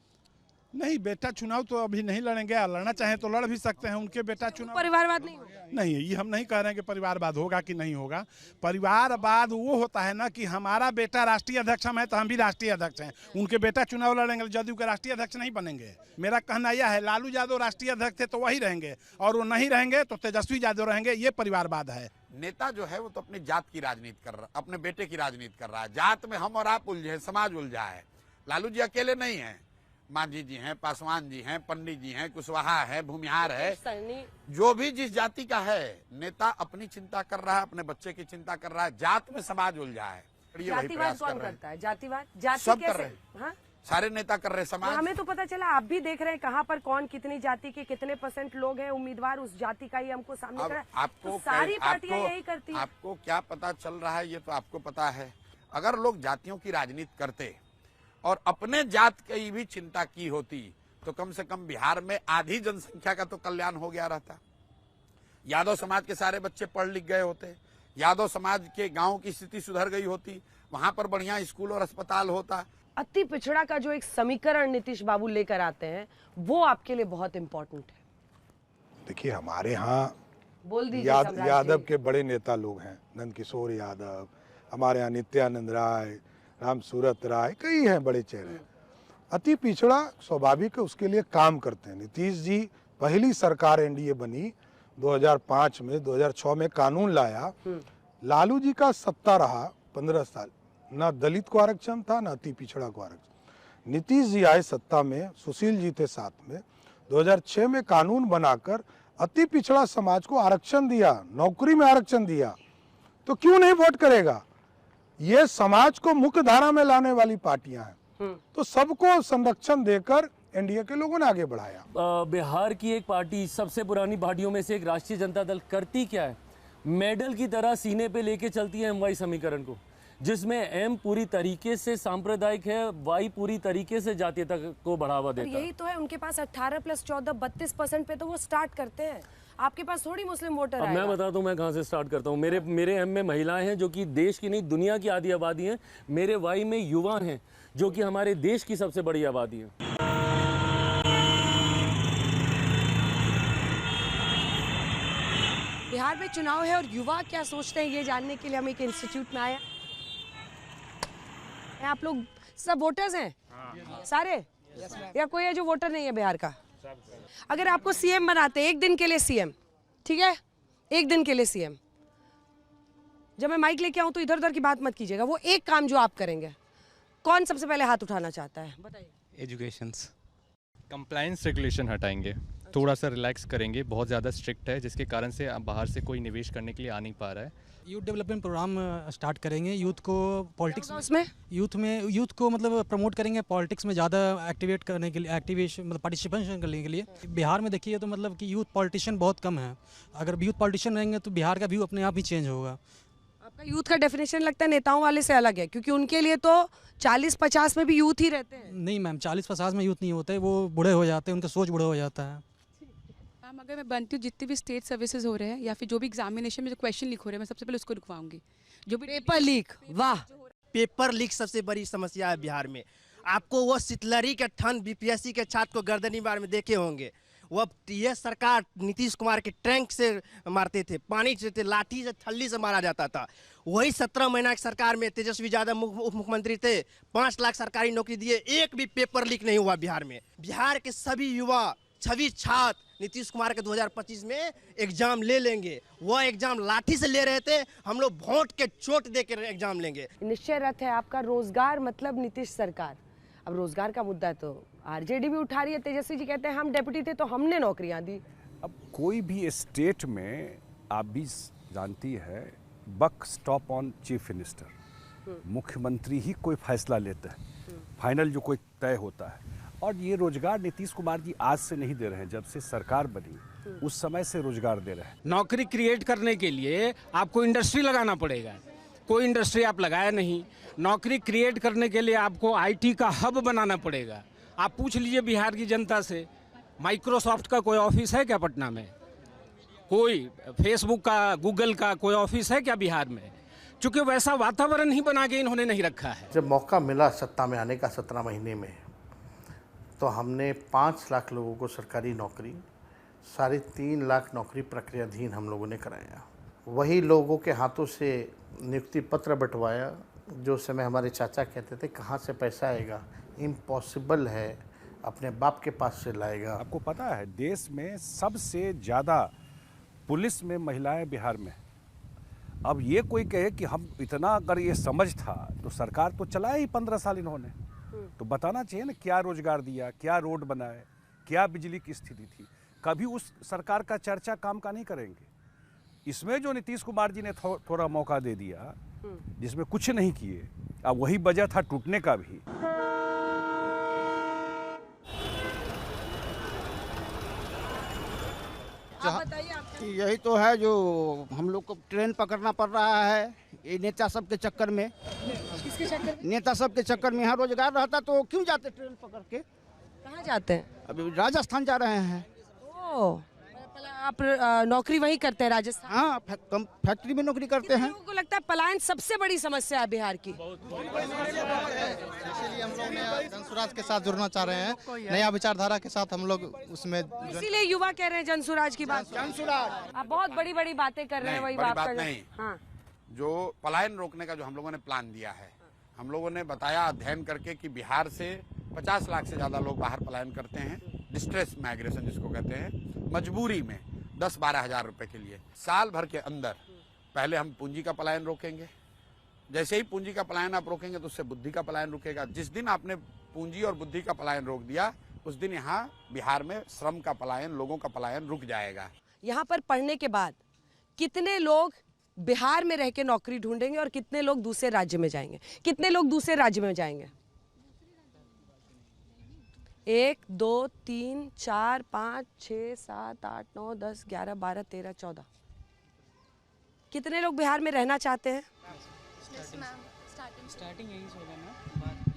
नहीं, बेटा चुनाव तो अभी नहीं लड़ेंगे, लड़ना चाहें तो लड़ भी सकते हैं। उनके बेटा चुनाव परिवारवाद नहीं होगा? नहीं, ये हम नहीं कह रहे हैं कि परिवारवाद होगा कि नहीं होगा। परिवारवाद वो होता है ना कि हमारा बेटा राष्ट्रीय अध्यक्ष हम है तो हम भी राष्ट्रीय अध्यक्ष हैं। उनके बेटा चुनाव लड़ेंगे, जदयू के राष्ट्रीय अध्यक्ष नहीं बनेंगे। मेरा कहना यह है, लालू यादव राष्ट्रीय अध्यक्ष थे तो वही रहेंगे, और वो नहीं रहेंगे तो तेजस्वी यादव रहेंगे। ये परिवारवाद है। नेता जो है वो तो अपनी जात की राजनीति कर रहा है, अपने बेटे की राजनीति कर रहा है। जात में हम और आप उलझे हैं, समाज उलझा है। लालू जी अकेले नहीं है, मांझी जी हैं, पासवान जी हैं, पंडित जी हैं, कुशवाहा है, भूमिहार है। जो भी जिस जाति का है, नेता अपनी चिंता कर रहा है, अपने बच्चे की चिंता कर रहा है। जात में समाज उलझा है। जातिवाद कौन करता है? जातिवाद सब कर रहे हैं। हाँ? सारे नेता कर रहे हैं। समाज हमें तो पता चला, आप भी देख रहे हैं कहाँ पर कौन कितनी जाति के कितने % लोग हैं उम्मीदवार उस जाति का ही हमको सामने करा। आपको तो सारी पार्टियां यही करती हैं। आपको क्या पता चल रहा है ये तो आपको पता है। अगर लोग जातियों की राजनीति करते और अपने जात की भी चिंता की होती तो कम से कम बिहार में आधी जनसंख्या का तो कल्याण हो गया रहता। यादव समाज के सारे बच्चे पढ़ लिख गए होते, यादव समाज के गांव की स्थिति सुधर गई होती, वहां पर बढ़िया स्कूल और अस्पताल होता। अति पिछड़ा का जो एक समीकरण नीतीश बाबू लेकर आते हैं वो आपके लिए बहुत इंपॉर्टेंट है। देखिए, हमारे यहाँ बोल दीजिए यादव के बड़े नेता लोग हैं, नंद किशोर यादव, हमारे यहाँ नित्यानंद राय, राम सूरत राय, कई हैं बड़े चेहरे। अति पिछड़ा स्वाभाविक है, उसके लिए काम करते हैं। नीतीश जी पहली सरकार एनडीए बनी 2005 में, 2006 में कानून लाया। लालू जी का सत्ता रहा 15 साल, ना दलित को आरक्षण था ना अति पिछड़ा को आरक्षण। नीतीश जी आए सत्ता में, सुशील जी थे साथ में, 2006 में कानून बनाकर अति पिछड़ा समाज को आरक्षण दिया, नौकरी में आरक्षण दिया। तो क्यों नहीं वोट करेगा? ये समाज को मुख्य धारा में लाने वाली पार्टियां हैं, तो सबको संरक्षण देकर एनडीए के लोगों ने आगे बढ़ाया। बिहार की एक पार्टी, सबसे पुरानी पार्टियों में से एक राष्ट्रीय जनता दल, करती क्या है? मेडल की तरह सीने पे लेके चलती है एमवाई समीकरण को, जिसमें एम पूरी तरीके से सांप्रदायिक है, वाई पूरी तरीके से जातीयता को बढ़ावा देता है। यही तो है, उनके पास 18 + 14 32% पे तो वो स्टार्ट करते हैं। आपके पास थोड़ी मुस्लिम वोटर है। मैं बताता हूँ मैं कहाँ से स्टार्ट करता हूँ। मेरे एम में महिलाएं हैं जो कि देश की नहीं दुनिया की आधी आबादी हैं। मेरे वाई में युवा हैं जो कि हमारे देश की सबसे बड़ी आबादी है। बिहार में चुनाव है और युवा क्या सोचते हैं ये जानने के लिए हम एक इंस्टीट्यूट में आए। आप लोग सब वोटर्स हैं? सारे? या कोई है जो वोटर नहीं है बिहार का? अगर आपको सीएम बनाते, एक दिन के लिए सीएम, ठीक है, एक दिन के लिए सीएम, जब मैं माइक लेके आऊं तो इधर उधर की बात मत कीजिएगा, वो एक काम जो आप करेंगे, कौन सबसे पहले हाथ उठाना चाहता है? बताइए। एजुकेशन, कंप्लायंस रेगुलेशन हटाएंगे, थोड़ा सा रिलैक्स करेंगे, बहुत ज़्यादा स्ट्रिक्ट है जिसके कारण से बाहर से कोई निवेश करने के लिए आ नहीं पा रहा है। यूथ डेवलपमेंट प्रोग्राम स्टार्ट करेंगे, यूथ को पॉलिटिक्स में यूथ को मतलब प्रमोट करेंगे पॉलिटिक्स में ज़्यादा एक्टिवेट करने के लिए, एक्टिवेशन मतलब पार्टिसिपेशन करने के लिए। बिहार में देखिए तो मतलब कि यूथ पॉलिटिशियन बहुत कम है, अगर यूथ पॉलिटिशियन रहेंगे तो बिहार का व्यू अपने आप ही चेंज होगा। आपका यूथ का डेफिनेशन लगता है नेताओं वाले से अलग है, क्योंकि उनके लिए तो 40-50 में भी यूथ ही रहते हैं। नहीं मैम, 40-50 में यूथ नहीं होते, वो बूढ़े हो जाते हैं, उनका सोच बूढ़ा हो जाता है। मैम अगर मैं बनती हूँ, जितने भी स्टेट सर्विसेज हो रहे हैं या फिर जो भी एग्जामिनेशन में जो क्वेश्चन लीक हो रहे हैं, मैं सबसे पहले उसको रुकवाऊंगी। जो भी पेपर लीक, वाह, पेपर लीक सबसे बड़ी समस्या है बिहार में। आपको वो शीतलहरी के ठंड बीपीएससी के छात्र को गर्दनी बार में देखे होंगे, वो ये सरकार नीतीश कुमार के टैंक से मारते थे, पानी से, लाठी से, थल्ली से मारा जाता था। वही 17 महीना की सरकार में तेजस्वी यादव उप मुख्यमंत्री थे, 5 लाख सरकारी नौकरी दिए, एक भी पेपर लीक नहीं हुआ बिहार में। बिहार के सभी युवा, सभी छात्र नीतीश कुमार के 2025 में एग्जाम ले लेंगे। वो एग्जाम लाठी से ले रहे थे, हम लोग वोट के चोट दे के एग्जाम लेंगे। निश्चय रथ है आपका रोजगार, मतलब नीतीश सरकार। अब रोजगार का मुद्दा तो आरजेडी भी उठा रही है। तेजस्वी जी कहते हैं हम डेप्यूटी थे तो हमने नौकरियां दी। अब कोई भी स्टेट में आप भी जानती है, बक स्टॉप ऑन चीफ मिनिस्टर, मुख्यमंत्री ही कोई फैसला लेता है, फाइनल जो कोई तय होता है। और ये रोजगार नीतीश कुमार जी आज से नहीं दे रहे हैं, जब से सरकार बनी उस समय से रोजगार दे रहे हैं। नौकरी क्रिएट करने के लिए आपको इंडस्ट्री लगाना पड़ेगा, कोई इंडस्ट्री आप लगाया नहीं। नौकरी क्रिएट करने के लिए आपको आईटी का हब बनाना पड़ेगा। आप पूछ लीजिए बिहार की जनता से, माइक्रोसॉफ्ट का कोई ऑफिस है क्या पटना में? कोई फेसबुक का, गूगल का कोई ऑफिस है क्या बिहार में? चूंकि वैसा वातावरण ही बना के इन्होंने नहीं रखा है। जब मौका मिला सत्ता में आने का 17 महीने में, तो हमने 5 लाख लोगों को सरकारी नौकरी, 3.5 लाख नौकरी प्रक्रियाधीन हम लोगों ने कराया। वही लोगों के हाथों से नियुक्ति पत्र बंटवाया, जो समय हमारे चाचा कहते थे कहाँ से पैसा आएगा, इम्पॉसिबल है, अपने बाप के पास से लाएगा। आपको पता है देश में सबसे ज़्यादा पुलिस में महिलाएं बिहार में। अब ये कोई कहे कि हम इतना, अगर ये समझ था तो सरकार तो चलाया ही 15 साल इन्होंने, तो बताना चाहिए ना क्या रोजगार दिया, क्या रोड बनाए, क्या बिजली की स्थिति थी। कभी उस सरकार का चर्चा काम का नहीं करेंगे। इसमें जो नीतीश कुमार जी ने थोड़ा मौका दे दिया, जिसमें कुछ नहीं किए, अब वही वजह था टूटने का भी। यही तो है जो हम लोग को ट्रेन पकड़ना पड़ रहा है, ये नेता सब के चक्कर में। किसके चक्कर? नेता सब के चक्कर में। यहाँ रोजगार रहता तो क्यों जाते ट्रेन पकड़ के? कहाँ जाते हैं? अभी राजस्थान जा रहे हैं। ओह, आप नौकरी वहीं करते हैं राजस्थान? हाँ, फैक्ट्री में नौकरी करते हैं। लोगों को लगता है पलायन सबसे बड़ी समस्या है बिहार की। इसीलिए हम लोग जनसुराज के साथ जुड़ना चाह रहे हैं, नया विचारधारा के साथ हम लोग उसमें। इसीलिए युवा कह रहे हैं जनसुराज की बात। जनसुराज आप बहुत बड़ी बड़ी बातें कर रहे हैं, वही बड़ी बात बात नहीं। हाँ। जो पलायन रोकने का जो हम लोगों ने प्लान दिया है, हम लोगों ने बताया अध्ययन करके कि बिहार से 50 लाख से ज्यादा लोग बाहर पलायन करते हैं, डिस्ट्रेस माइग्रेशन जिसको कहते हैं, मजबूरी में 10-12 हजार रुपए के लिए। साल भर के अंदर पहले हम पूंजी का पलायन रोकेंगे। जैसे ही पूंजी का पलायन आप रोकेंगे तो उससे बुद्धि का पलायन रुकेगा। जिस दिन आपने पूंजी और बुद्धि का पलायन रोक दिया, उस दिन यहाँ बिहार में श्रम का पलायन, लोगों का पलायन रुक जाएगा। यहाँ पर पढ़ने के बाद कितने लोग बिहार में रह के नौकरी ढूंढेंगे और कितने लोग दूसरे राज्य में जाएंगे? कितने लोग दूसरे राज्य में जाएंगे? 1 2 3 4 5 6 7 8 9 10 11 12 13 14 कितने लोग बिहार में रहना चाहते हैं? स्टार्टिंग यहीं से होगा ना,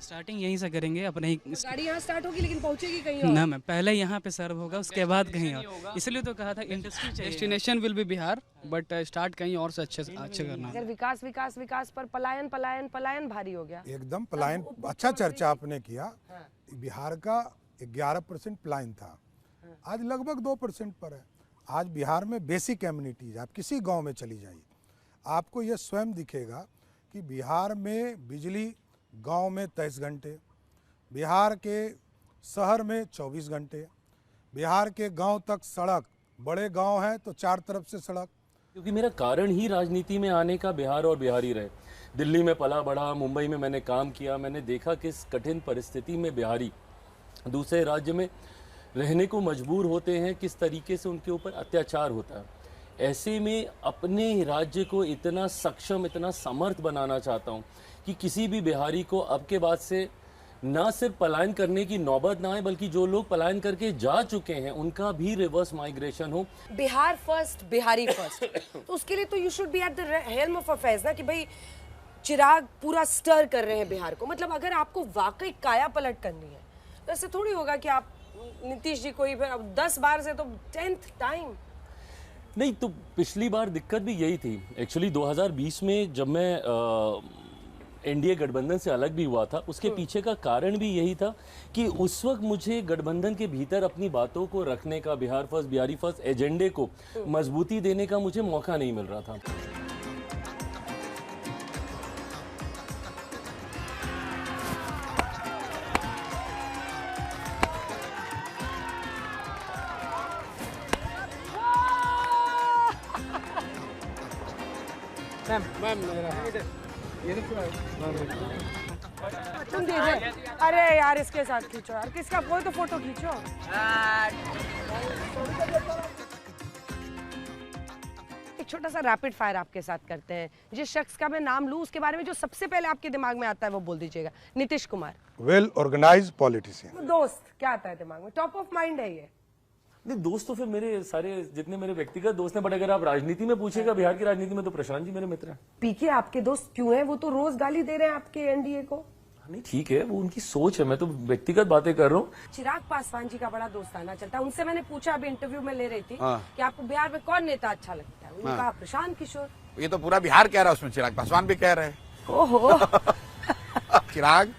स्टार्टिंग यहीं से करेंगे अपने ही। गाड़ी यहाँ स्टार्ट होगी लेकिन पहुँचेगी कहीं और। ना मैम, पहले यहाँ पे सर्व होगा, उसके बाद कहीं और। इसलिए तो कहा था इंडस्ट्री चाहिए। Destination will be Bihar, but start कहीं और से अच्छे करना। अगर विकास विकास विकास पर पलायन पलायन पलायन भारी हो गया। एकदम पलायन। अच्छा चर्चा आपने किया। बिहार का 11% पलायन था, आज लगभग 2% पर है। आज बिहार में बेसिक एम्यूनिटीज, आप किसी गांव में चली जाइए, आपको यह स्वयं दिखेगा कि बिहार में बिजली गांव में 23 घंटे, बिहार के शहर में 24 घंटे, बिहार के गांव तक सड़क, बड़े गांव हैं तो 4 तरफ से सड़क। क्योंकि मेरा कारण ही राजनीति में आने का बिहार और बिहारी रहे। दिल्ली में पला बढ़ा, मुंबई में मैंने काम किया, मैंने देखा किस कठिन परिस्थिति में बिहारी दूसरे राज्य में रहने को मजबूर होते हैं, किस तरीके से उनके ऊपर अत्याचार होता है। ऐसे में अपने राज्य को इतना सक्षम, इतना समर्थ बनाना चाहता हूँ कि किसी भी बिहारी को अब के बाद से ना सिर्फ पलायन करने की नौबत ना आए, बल्कि जो लोग पलायन करके जा चुके हैं उनका भी रिवर्स माइग्रेशन हो। Bihar first, Bihari first. तो उसके लिए तो you should be at the helm of affairs ना, कि भाई चिराग पूरा स्टर कर रहे हैं बिहार को। मतलब अगर आपको वाकई काया पलट करनी है तो ऐसे थोड़ी होगा कि आप नीतीश जी को ही फिर अब 10 बार से तो 10th टाइम। नहीं, तो पिछली बार दिक्कत भी यही थी एक्चुअली। 2020 में जब मैं एनडीए गठबंधन से अलग भी हुआ था, उसके पीछे का कारण भी यही था कि उस वक्त मुझे गठबंधन के भीतर अपनी बातों को रखने का, बिहार फर्स्ट, बिहारी फर्स्ट एजेंडे को मजबूती देने का मुझे मौका नहीं मिल रहा था। तुम दीजिए। अरे यार इसके साथ खींचो यार, किसका कोई तो फोटो खींचो। एक छोटा सा रैपिड फायर आपके साथ करते हैं। जिस शख्स का मैं नाम लूं उसके बारे में जो सबसे पहले आपके दिमाग में आता है वो बोल दीजिएगा। Nitish Kumar. Well organised politician. दोस्त क्या आता है दिमाग में? टॉप ऑफ माइंड है ये। नहीं, दोस्त तो फिर मेरे सारे जितने मेरे व्यक्तिगत दोस्त हैं, बट अगर आप राजनीति में पूछेगा, बिहार की राजनीति में, तो प्रशांत जी मेरे मित्र हैं। पीके आपके दोस्त क्यों हैं? वो तो रोज गाली दे रहे हैं आपके एनडीए को। नहीं ठीक है, वो उनकी सोच है, मैं तो व्यक्तिगत बातें कर रहा हूँ। चिराग पासवान जी का बड़ा दोस्ताना चलता है। उनसे मैंने पूछा, अभी इंटरव्यू में ले रही थी कि आपको बिहार में कौन नेता अच्छा लगता है। उन्होंने कहा प्रशांत किशोर। ये तो पूरा बिहार कह रहा है, उसमें चिराग पासवान भी कह रहे हैं। ओहो। चिराग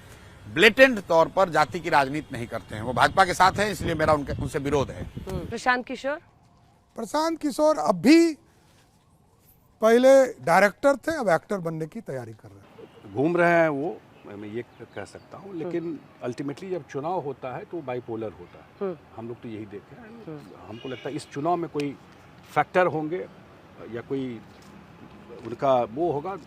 ब्लेटेंट तौर पर जाति की राजनीति नहीं करते हैं, वो भाजपा के साथ हैं, इसलिए मेरा उनसे विरोध है। प्रशांत किशोर। प्रशांत किशोर अब भी पहले डायरेक्टर थे, अब एक्टर बनने की तैयारी कर रहे हैं। घूम रहे हैं वो, मैं ये कह सकता हूँ, लेकिन अल्टीमेटली जब चुनाव होता है तो बाइपोलर होता है। हम लोग तो यही देखे हैं। हमको लगता है इस चुनाव में कोई फैक्टर होंगे या कोई उनका वो होगा,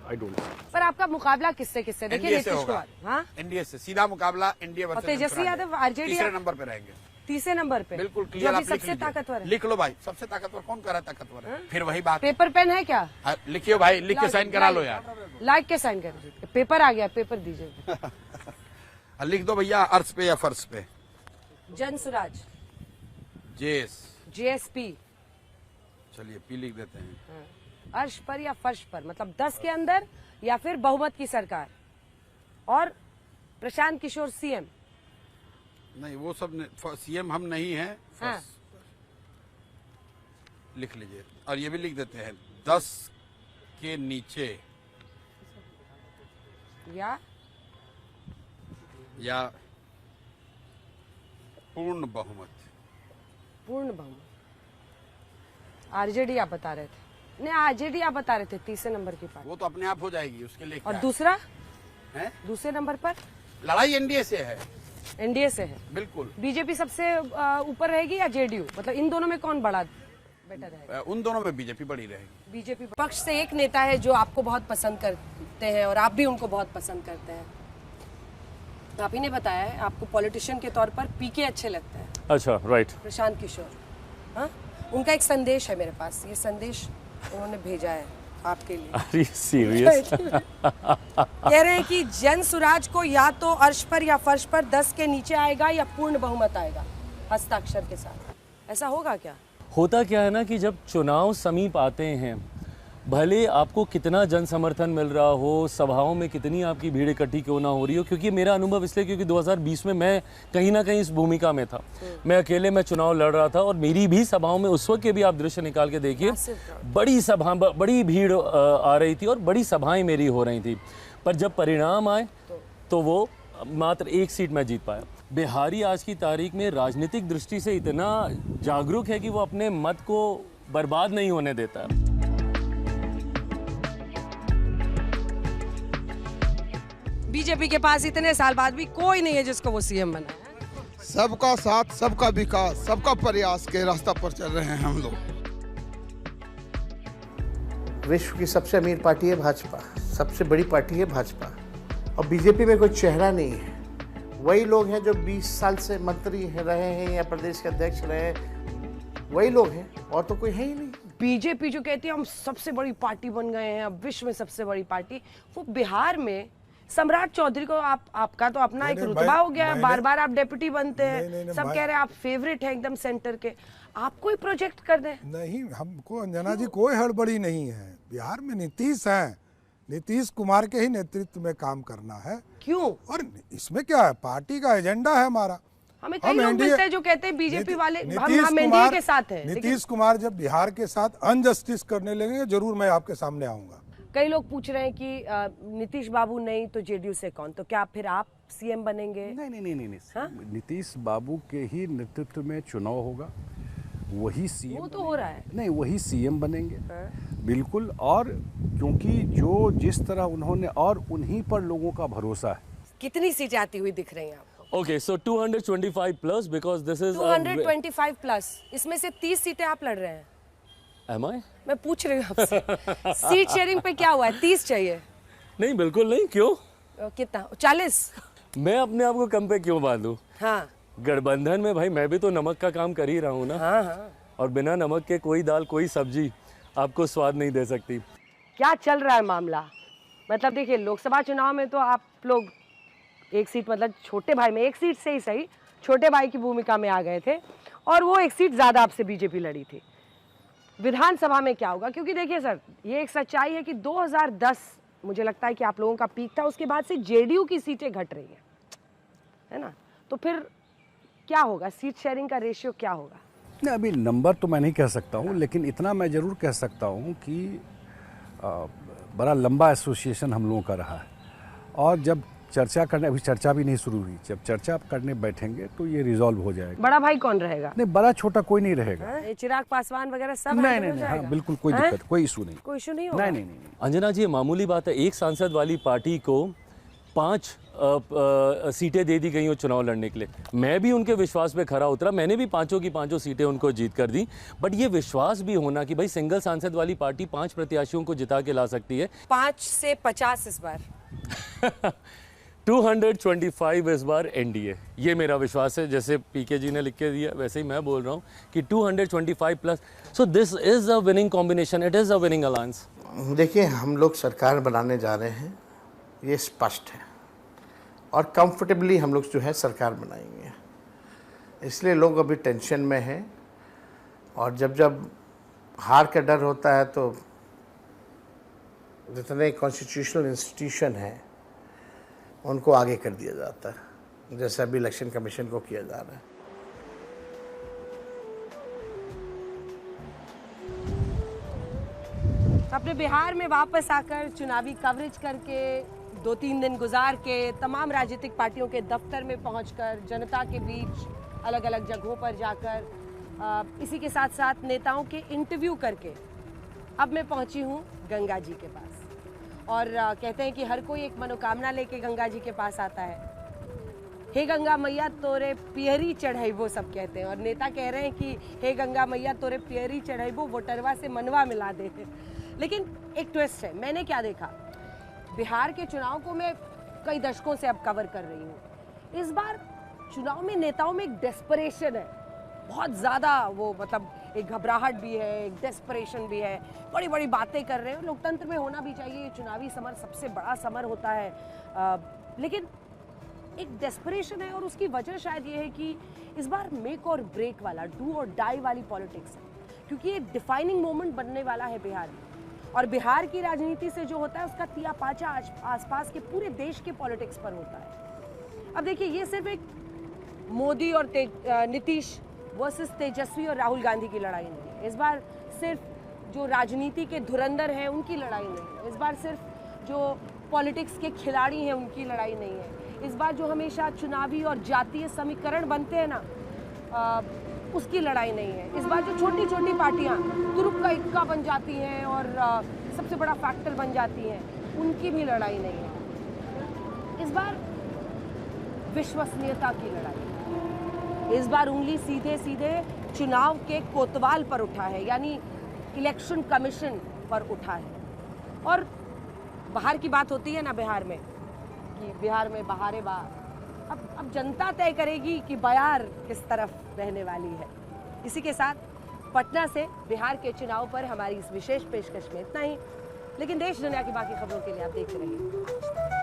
आई डोंट नो। पर आपका मुकाबला किससे देखिए? नीतीश कुमार। हाँ, एनडीए से सीधा मुकाबला NDA versus Tejashwi Yadav RJD तीसरे नंबर पे रहेंगे। तीसरे नंबर पे बिल्कुल क्लियर। आप सबसे ताकतवर है। लिख लो भाई, सबसे ताकतवर कौन कह रहा है? ताकतवर है फिर वही बात। पेपर पेन है क्या? लिखियो भाई, लिख के साइन करा लो यार। लाइक के साइन कर। पेपर आ गया, पेपर दीजिए। लिख दो भैया, अर्श पे या फर्श पे। जन सुराज। जेएसपी। चलिए पी लिख देते हैं। अर्श पर या फर्श पर, मतलब 10 के अंदर या फिर बहुमत की सरकार। और प्रशांत किशोर सीएम। नहीं, वो सब सीएम हम नहीं हैं। हाँ। लिख लीजिए, और ये भी लिख देते हैं 10 के नीचे या पूर्ण बहुमत। पूर्ण बहुमत। आरजेडी आप बता रहे थे। नहीं, आरजेडी आप बता रहे थे तीसरे नंबर की पार्टी। वो तो अपने आप हो जाएगी, उसके लिए। और दूसरा है? दूसरे नंबर पर लड़ाई एनडीए से है। एनडीए से है बिल्कुल। बीजेपी सबसे ऊपर रहेगी या जेडीयू? मतलब इन दोनों में कौन बड़ा बेटर रहेगा? उन दोनों में बीजेपी बड़ी रहेगी। बीजेपी पक्ष से एक नेता है जो आपको बहुत पसंद करते हैं और आप भी उनको बहुत पसंद करते हैं। आप ही ने बताया है, आपको पॉलिटिशियन के तौर पर पीके अच्छे लगते हैं। अच्छा, राइट। प्रशांत किशोर। हाँ, उनका एक संदेश है मेरे पास, ये संदेश उन्होंने भेजा है आपके लिए। Are you serious? कह रहे हैं कि जन सुराज को या तो अर्श पर या फर्श पर 10 के नीचे आएगा या पूर्ण बहुमत आएगा हस्ताक्षर के साथ। ऐसा होगा क्या? होता क्या है ना कि जब चुनाव समीप आते हैं, भले आपको कितना जन समर्थन मिल रहा हो, सभाओं में कितनी आपकी भीड़ इकट्ठी क्यों ना हो रही हो, क्योंकि मेरा अनुभव इसलिए क्योंकि 2020 में मैं कहीं ना कहीं इस भूमिका में था। मैं अकेले में चुनाव लड़ रहा था और मेरी भी सभाओं में उस वक्त के भी आप दृश्य निकाल के देखिए, बड़ी सभा, बड़ी भीड़ आ रही थी और बड़ी सभाएं मेरी हो रही थी। पर जब परिणाम आए तो वो मात्र 1 सीट मैं जीत पाया। बिहारी आज की तारीख में राजनीतिक दृष्टि से इतना जागरूक है कि वो अपने मत को बर्बाद नहीं होने देता है। बीजेपी के पास इतने साल बाद भी कोई नहीं है जिसको वो सीएम बनाए। सबका साथ, सबका विकास, सबका प्रयास के रास्ता पर चल रहे हैं हम लोग। विश्व की सबसे अमीर पार्टी है भाजपा, सबसे बड़ी पार्टी है भाजपा, और बीजेपी में कोई चेहरा नहीं है। वही लोग हैं जो 20 साल से मंत्री रहे हैं या प्रदेश के अध्यक्ष रहे हैं, वही लोग हैं, और तो कोई है ही नहीं। बीजेपी जो कहती है हम सबसे बड़ी पार्टी बन गए हैं, अब विश्व में सबसे बड़ी पार्टी, वो बिहार में सम्राट चौधरी को आपका तो अपना एक रुतबा हो गया है, बार बार आप डेप्यूटी बनते हैं, सब कह रहे हैं आप फेवरेट हैं एकदम सेंटर के, आप कोई प्रोजेक्ट कर दें। नहीं, हमको अंजना जी कोई हड़बड़ी नहीं है। बिहार में नीतीश हैं, नीतीश कुमार के ही नेतृत्व में काम करना है। क्यों? और इसमें क्या है, पार्टी का एजेंडा है हमारा। हमें कई लोग मिलते हैं जो कहते हैं बीजेपी वाले हम एनडीए के साथ हैं। नीतीश कुमार जब बिहार के साथ अनजस्टिस करने लगेंगे जरूर मैं आपके सामने आऊंगा। कई लोग पूछ रहे हैं कि नीतीश बाबू नहीं तो जेडीयू से कौन, तो क्या फिर आप सीएम बनेंगे? नहीं। नीतीश बाबू के ही नेतृत्व में चुनाव होगा, वही सीएम। वो तो हो रहा है। नहीं, वही सीएम बनेंगे बिल्कुल। और क्योंकि जो जिस तरह उन्होंने, और उन्हीं पर लोगों का भरोसा है। कितनी सीटें आती हुई दिख रही हैं आपको? Okay, so 225 plus because this is 225 plus, इसमें से 30 सीटें आप लड़ रहे हैं। Am I? मैं पूछ रही हूँ आपसे सीट शेयरिंग पे क्या हुआ है? 30 चाहिए? नहीं, बिल्कुल नहीं। क्यों? कितना? 40? मैं अपने आप को कम पे क्यों बांधूं? हाँ, गठबंधन में भाई मैं भी तो नमक का काम कर ही रहा हूँ ना। हाँ। और बिना नमक के कोई दाल कोई सब्जी आपको स्वाद नहीं दे सकती। क्या चल रहा है मामला? मतलब देखिए, लोकसभा चुनाव में तो आप लोग एक सीट, मतलब छोटे भाई में एक सीट से ही सही, छोटे भाई की भूमिका में आ गए थे, और वो एक सीट ज्यादा आपसे बीजेपी लड़ी थी। विधानसभा में क्या होगा? क्योंकि देखिए सर, ये एक सच्चाई है कि 2010 मुझे लगता है कि आप लोगों का पीक था, उसके बाद से जेडीयू की सीटें घट रही हैं, है ना? तो फिर क्या होगा? सीट शेयरिंग का रेशियो क्या होगा? नहीं, अभी नंबर तो मैं नहीं कह सकता हूँ, लेकिन इतना मैं ज़रूर कह सकता हूँ कि बड़ा लंबा एसोसिएशन हम लोगों का रहा है, और जब चर्चा करने, अभी चर्चा भी नहीं शुरू हुई, जब चर्चा करने बैठेंगे तो ये रिजॉल्व हो जाएगा। बड़ा भाई कौन रहेगा? नहीं, बड़ा छोटा कोई नहीं रहेगा। चिराग पासवान वगैरह सब? नहीं, हाँ, बिल्कुल कोई दिक्कत, कोई इशू नहीं। कोई इशू नहीं होगा? नहीं। अंजना जी, मामूली बात है, एक सांसद वाली पार्टी को 5 सीटें दे दी गई हो चुनाव लड़ने के लिए। मैं भी उनके विश्वास पे खरा उतरा, मैंने भी 5 की 5 सीटें उनको जीत कर दी। बट ये विश्वास भी होना कि भाई सिंगल सांसद वाली पार्टी 5 प्रत्याशियों को जिता के ला सकती है। 5 से 50 इस बार 225 इस बार एनडीए, ये मेरा विश्वास है। जैसे पीके जी ने लिख के दिया वैसे ही मैं बोल रहा हूँ कि 225 plus. So this is a winning combination, it is a winning alliance. देखिए, हम लोग सरकार बनाने जा रहे हैं, ये स्पष्ट है, और कंफर्टेबली हम लोग जो है सरकार बनाएंगे। इसलिए लोग अभी टेंशन में हैं, और जब हार का डर होता है तो जितने कॉन्स्टिट्यूशनल इंस्टीट्यूशन हैं उनको आगे कर दिया जाता है, जैसे अभी इलेक्शन कमीशन को किया जा रहा है। अपने बिहार में वापस आकर चुनावी कवरेज करके 2-3 दिन गुजार के तमाम राजनीतिक पार्टियों के दफ्तर में पहुंचकर जनता के बीच अलग अलग जगहों पर जाकर इसी के साथ साथ नेताओं के इंटरव्यू करके अब मैं पहुंची हूं गंगा जी के पास। और कहते हैं कि हर कोई एक मनोकामना लेके गंगा जी के पास आता है। हे गंगा मैया तोरे पियरी चढ़ाइबो, सब कहते हैं, और नेता कह रहे हैं कि हे गंगा मैया तोरे पियरी चढ़ाइबो, वोटरवा से मनवा मिला दे। लेकिन एक ट्विस्ट है, मैंने क्या देखा, बिहार के चुनाव को मैं कई दशकों से अब कवर कर रही हूँ। इस बार चुनाव में नेताओं में एक डेस्परेशन है, बहुत ज़्यादा, वो मतलब एक घबराहट भी है, एक डेस्परेशन भी है, बड़ी बड़ी बातें कर रहे हैं। लोकतंत्र में होना भी चाहिए, ये चुनावी समर सबसे बड़ा समर होता है, लेकिन एक डेस्परेशन है, और उसकी वजह शायद ये है कि इस बार मेक और ब्रेक वाला, डू और डाई वाली पॉलिटिक्स है, क्योंकि ये डिफाइनिंग मोमेंट बनने वाला है बिहार में। और बिहार की राजनीति से जो होता है उसका तिया पाचा आसपास के पूरे देश के पॉलिटिक्स पर होता है। अब देखिए, ये सिर्फ एक मोदी और नीतीश वर्सेस तेजस्वी और राहुल गांधी की लड़ाई नहीं है। इस बार सिर्फ जो राजनीति के धुरंधर हैं उनकी लड़ाई नहीं है। इस बार सिर्फ जो पॉलिटिक्स के खिलाड़ी हैं उनकी लड़ाई नहीं है। इस बार जो हमेशा चुनावी और जातीय समीकरण बनते हैं ना, उसकी लड़ाई नहीं है। इस बार जो छोटी छोटी पार्टियां तुरुप का इक्का बन जाती हैं और सबसे बड़ा फैक्टर बन जाती हैं, उनकी भी लड़ाई नहीं है। इस बार विश्वसनीयता की लड़ाई, इस बार उंगली सीधे सीधे चुनाव के कोतवाल पर उठा है, यानी इलेक्शन कमीशन पर उठा है। और बाहर की बात होती है ना बिहार में, कि बिहार में बहारे बहार, अब जनता तय करेगी कि बयार किस तरफ रहने वाली है। इसी के साथ पटना से बिहार के चुनाव पर हमारी इस विशेष पेशकश में इतना ही, लेकिन देश दुनिया की बाकी खबरों के लिए आप देखते रहिए।